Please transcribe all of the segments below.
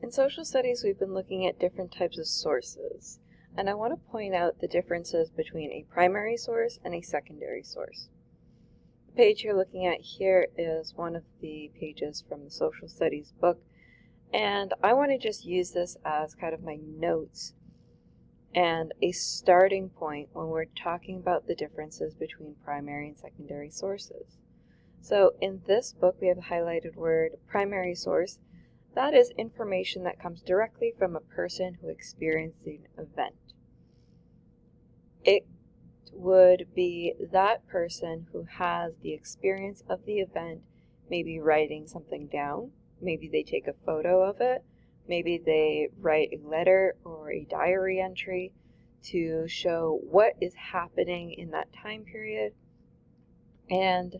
In social studies, we've been looking at different types of sources, and I want to point out the differences between a primary source and a secondary source. The page you're looking at here is one of the pages from the social studies book, and I want to just use this as kind of my notes and a starting point when we're talking about the differences between primary and secondary sources. So in this book, we have the highlighted word primary source. That is information that comes directly from a person who experienced an event. It would be that person who has the experience of the event, maybe writing something down, maybe they take a photo of it, maybe they write a letter or a diary entry to show what is happening in that time period, and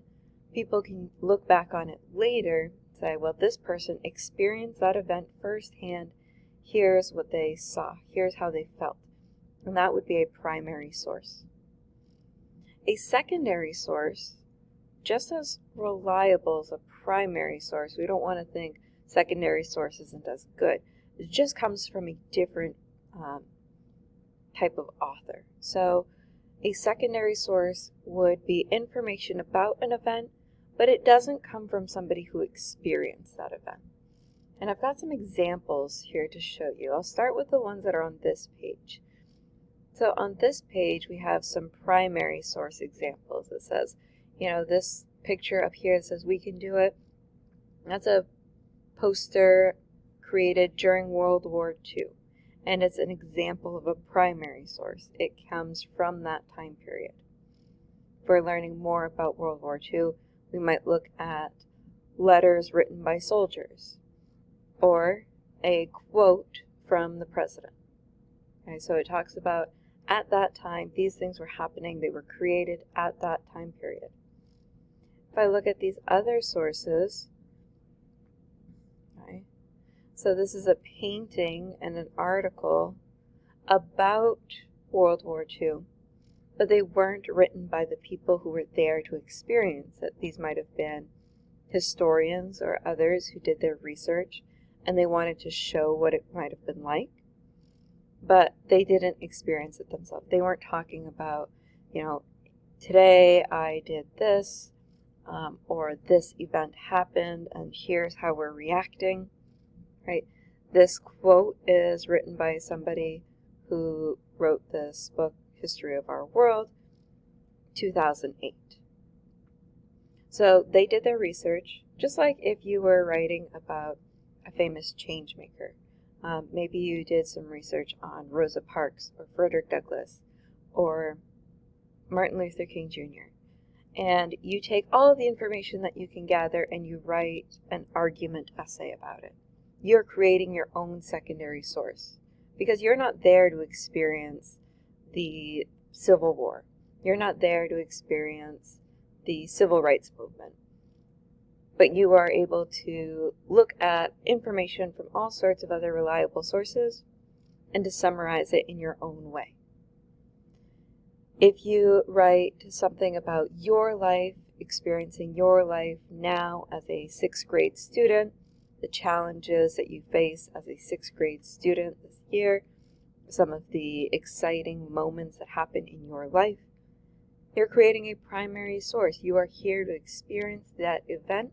people can look back on it later, say, well, this person experienced that event firsthand, here's what they saw, here's how they felt. And that would be a primary source. A secondary source, just as reliable as a primary source, we don't want to think secondary source isn't as good. It just comes from a different type of author. So a secondary source would be information about an event, but it doesn't come from somebody who experienced that event. And I've got some examples here to show you. I'll start with the ones that are on this page. So on this page, we have some primary source examples. It says, this picture up here that says "We Can Do It." That's a poster created during World War II. And it's an example of a primary source. It comes from that time period. If we're learning more about World War II, we might look at letters written by soldiers or a quote from the president. Okay, so it talks about at that time, these things were happening. They were created at that time period. If I look at these other sources, okay, so this is a painting and an article about World War II. But they weren't written by the people who were there to experience it. These might have been historians or others who did their research, and they wanted to show what it might have been like, but they didn't experience it themselves. They weren't talking about, today I did this, or this event happened, and here's how we're reacting, right? This quote is written by somebody who wrote this book, History of Our World, 2008. So they did their research, just like if you were writing about a famous change maker. Maybe you did some research on Rosa Parks or Frederick Douglass or Martin Luther King Jr. And you take all of the information that you can gather and you write an argument essay about it. You're creating your own secondary source because you're not there to experience the Civil War. You're not there to experience the Civil Rights Movement. But you are able to look at information from all sorts of other reliable sources and to summarize it in your own way. If you write something about your life, experiencing your life now as a 6th grade student, the challenges that you face as a 6th grade student this year, some of the exciting moments that happen in your life, you're creating a primary source. You are here to experience that event,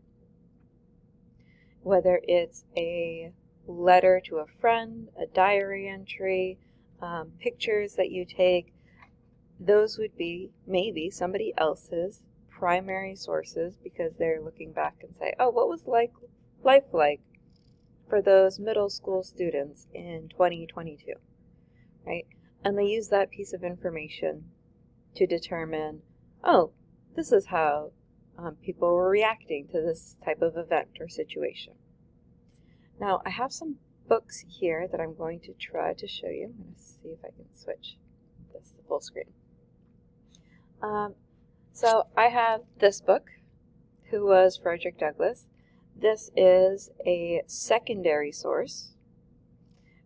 whether it's a letter to a friend, a diary entry, pictures that you take. Those would be maybe somebody else's primary sources because they're looking back and say, oh, what was life like for those middle school students in 2022? Right? And they use that piece of information to determine, oh, this is how people were reacting to this type of event or situation. Now, I have some books here that I'm going to try to show you. I'm going to see if I can switch this to full screen. So I have this book, Who Was Frederick Douglass? This is a secondary source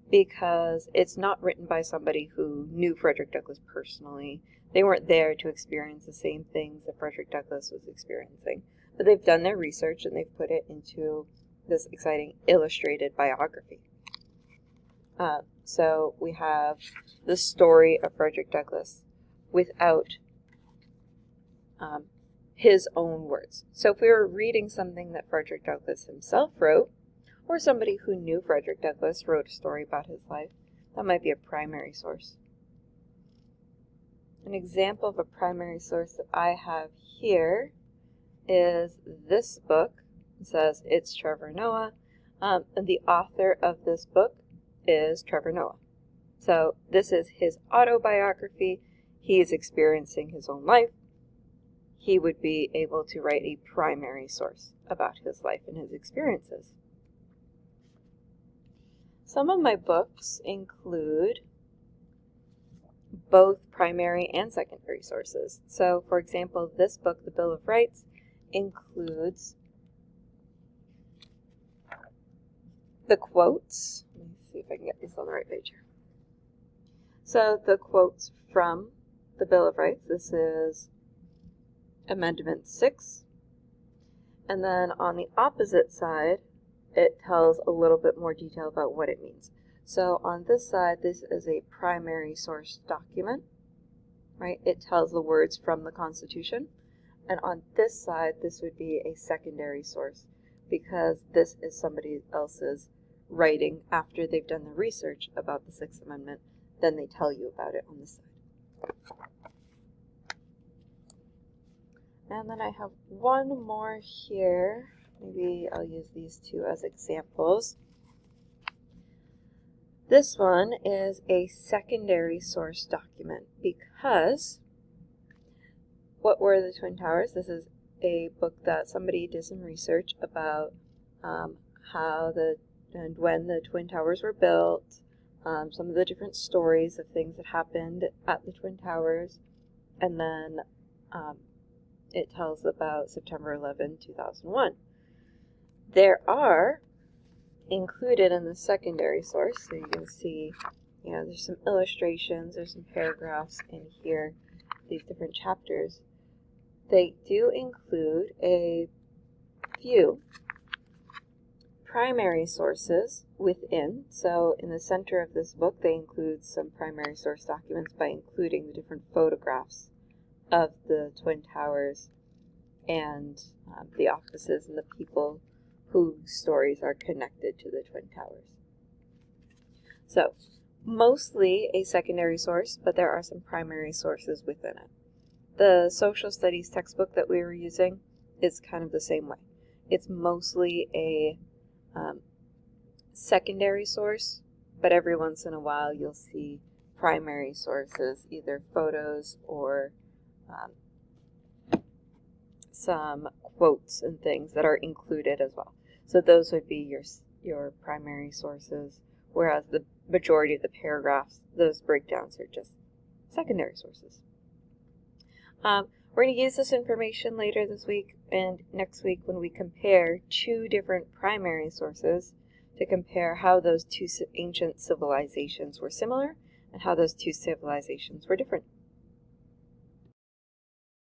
because it's not written by somebody who knew Frederick Douglass personally. They weren't there to experience the same things that Frederick Douglass was experiencing. But they've done their research and they've put it into this exciting illustrated biography. So we have the story of Frederick Douglass without his own words. So if we were reading something that Frederick Douglass himself wrote, or somebody who knew Frederick Douglass wrote a story about his life, that might be a primary source. An example of a primary source that I have here is this book. It says it's Trevor Noah, and the author of this book is Trevor Noah. So this is his autobiography. He is experiencing his own life. He would be able to write a primary source about his life and his experiences. Some of my books include both primary and secondary sources. So, for example, this book, The Bill of Rights, includes the quotes. Let me see if I can get this on the right page here. So, the quotes from the Bill of Rights. This is Amendment 6. And then on the opposite side, it tells a little bit more detail about what it means. So on this side, this is a primary source document, right? It tells the words from the Constitution. And on this side, this would be a secondary source because this is somebody else's writing after they've done the research about the Sixth Amendment. Then they tell you about it on this side. And then I have one more here. Maybe I'll use these two as examples. This one is a secondary source document because what were the Twin Towers? This is a book that somebody did some research about how and when the Twin Towers were built, some of the different stories of things that happened at the Twin Towers, and then it tells about September 11, 2001. There are included in the secondary source, so you can see, there's some illustrations, there's some paragraphs in here, these different chapters. They do include a few primary sources within. So in the center of this book, they include some primary source documents by including the different photographs of the Twin Towers and the offices and the people whose stories are connected to the Twin Towers. So, mostly a secondary source, but there are some primary sources within it. The social studies textbook that we were using is kind of the same way. It's mostly a secondary source, but every once in a while you'll see primary sources, either photos or some quotes and things that are included as well. So those would be your primary sources, whereas the majority of the paragraphs, those breakdowns are just secondary sources. We're going to use this information later this week and next week when we compare two different primary sources to compare how those two ancient civilizations were similar and how those two civilizations were different.